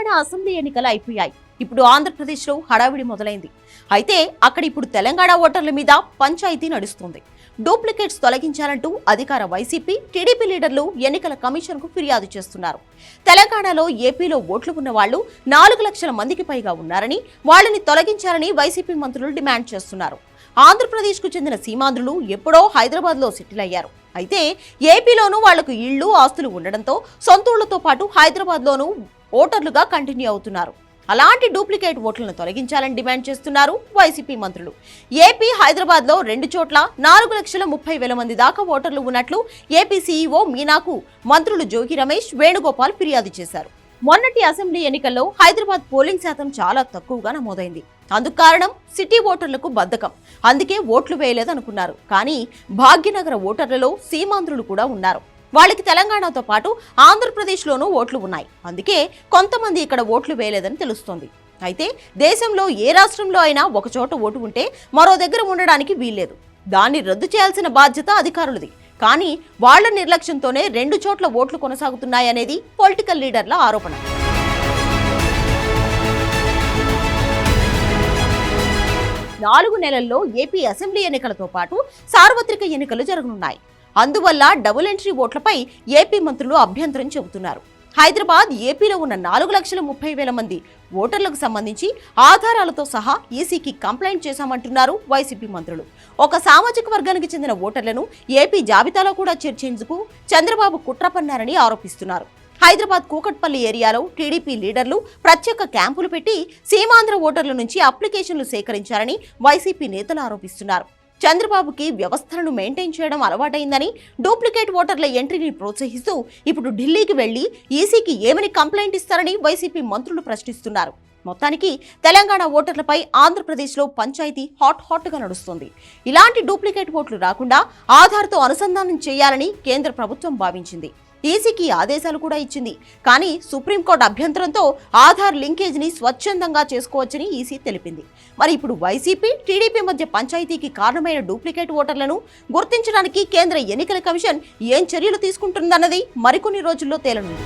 Telangana assembly ఎన్నికలు అయిపోయాయి. ఇప్పుడు ఆంధ్రప్రదేశ్లో హడావిడి మొదలైంది. అయితే అక్కడ ఇప్పుడు తెలంగాణ ఓటర్ల మీద పంచాయతీ నడుస్తుంది. డూప్లికేట్స్ తొలగించాలంటూ అధికార వైసీపీ, టీడీపీ లీడర్లు ఎన్నికల కమిషన్కు ఫిర్యాదు చేస్తున్నారు. తెలంగాణలో, ఏపీలో ఓట్లు ఉన్న వాళ్లు 4 లక్షల మందికి పైగా ఉన్నారని, వాళ్ళని తొలగించాలని వైసీపీ మంత్రులు డిమాండ్ చేస్తున్నారు. ఆంధ్రప్రదేశ్కు చెందిన సీమాంధ్రులు ఎప్పుడో హైదరాబాద్లో సెటిల్ అయ్యారు. అయితే ఏపీలోనూ వాళ్లకు ఇళ్లు, ఆస్తులు ఉండడంతో సొంతూళ్లతో పాటు హైదరాబాద్లోనూ ఓటర్లుగా కంటిన్యూ అవుతున్నారు. అలాంటి డూప్లికేట్ ఓట్లను తొలగించాలని డిమాండ్ చేస్తున్నారు వైసీపీ మంత్రులు. ఏపీ, హైదరాబాద్లో 2 చోట్ల 4,30,000 మంది దాకా ఓటర్లు ఉన్నట్లు ఏపీ సీఈఓ మీనాకు మంత్రులు జోగి రమేష్, వేణుగోపాల్ ఫిర్యాదు చేశారు. మొన్నటి అసెంబ్లీ ఎన్నికల్లో హైదరాబాద్ పోలింగ్ శాతం చాలా తక్కువగా నమోదైంది. అందుకు కారణం సిటీ ఓటర్లకు బద్ధకం. అందుకే ఓట్లు వేయలేదనుకున్నారు. కానీ భాగ్యనగర ఓటర్లలో సీమాంధ్రులు కూడా ఉన్నారు. వాళ్ళకి తెలంగాణతో పాటు ఆంధ్రప్రదేశ్లోనూ ఓట్లు ఉన్నాయి. అందుకే కొంతమంది ఇక్కడ ఓట్లు వేయలేదని తెలుస్తోంది. అయితే దేశంలో ఏ రాష్ట్రంలో అయినా ఒక చోట ఓటు ఉంటే మరో దగ్గర ఉండడానికి వీల్లేదు. దాన్ని రద్దు చేయాల్సిన బాధ్యత అధికారులది. కానీ వాళ్ల నిర్లక్ష్యంతోనే 2 చోట్ల ఓట్లు కొనసాగుతున్నాయనేది పొలిటికల్ లీడర్ల ఆరోపణ. నాలుగు నెలల్లో ఏపీ అసెంబ్లీ ఎన్నికలతో పాటు సార్వత్రిక ఎన్నికలు జరగనున్నాయి. అందువల్ల డబుల్ ఎంట్రీ ఓట్లపై ఏపీ మంత్రులు అభ్యంతరం చెబుతున్నారు. హైదరాబాద్, ఏపీలో ఉన్న 4,30,000 మంది ఓటర్లకు సంబంధించి ఆధారాలతో సహా ఈసీకి కంప్లైంట్ చేశామంటున్నారు వైసీపీ మంత్రులు. ఒక సామాజిక వర్గానికి చెందిన ఓటర్లను ఏపీ జాబితాలో కూడా చేర్చేందుకు చంద్రబాబు కుట్ర పన్నారని ఆరోపిస్తున్నారు. హైదరాబాద్ కూకట్పల్లి ఏరియాలో టీడీపీ లీడర్లు ప్రత్యేక క్యాంపులు పెట్టి సీమాంధ్ర ఓటర్ల నుంచి అప్లికేషన్లు సేకరించారని వైసీపీ నేతలు ఆరోపిస్తున్నారు. చంద్రబాబుకి వ్యవస్థలను మెయింటైన్ చేయడం అలవాటైందని, డూప్లికేట్ ఓటర్ల ఎంట్రీని ప్రోత్సహిస్తూ ఇప్పుడు ఢిల్లీకి వెళ్లి ఈసీకి ఏమని కంప్లైంట్ ఇస్తారని వైసీపీ మంత్రులు ప్రశ్నిస్తున్నారు. మొత్తానికి తెలంగాణ ఓటర్లపై ఆంధ్రప్రదేశ్లో పంచాయతీ హాట్గా నడుస్తుంది. ఇలాంటి డూప్లికేట్ ఓట్లు రాకుండా ఆధార్తో అనుసంధానం చేయాలని కేంద్ర ప్రభుత్వం భావించింది. ఈసీకి ఆదేశాలు కూడా ఇచ్చింది. కానీ సుప్రీంకోర్టు అభ్యంతరంతో ఆధార్ లింకేజ్ని స్వచ్ఛందంగా చేసుకోవచ్చని ఈసీ తెలిపింది. మరి ఇప్పుడు వైసీపీ, టీడీపీ మధ్య పంచాయతీకి కారణమైన డూప్లికేట్ ఓటర్లను గుర్తించడానికి కేంద్ర ఎన్నికల కమిషన్ ఏం చర్యలు తీసుకుంటుందన్నది మరికొన్ని రోజుల్లో తేలనుంది.